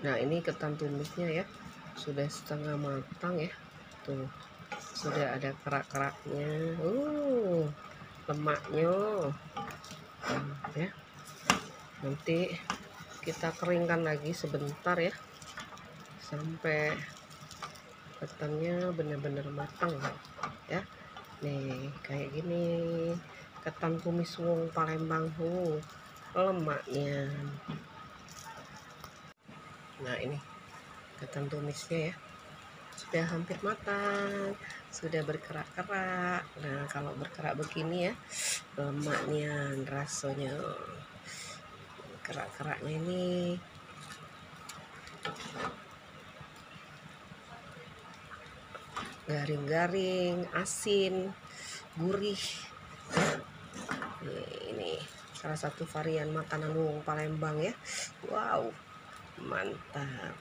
Nah, ini ketan tumisnya ya, sudah setengah matang ya. Tuh, sudah ada kerak-keraknya. Lemaknya. Ya. Nanti kita keringkan lagi sebentar ya, sampai ketannya benar-benar matang ya. Nih, kayak gini ketan tumis wong Palembang. Lemaknya. Nah, ini ketan tumisnya ya, sudah hampir matang, sudah berkerak-kerak. Nah, kalau berkerak begini ya, lemaknya, rasanya, kerak-keraknya ini garing-garing, asin, gurih. Ini salah satu varian makanan wong Palembang ya. Wow, mantap.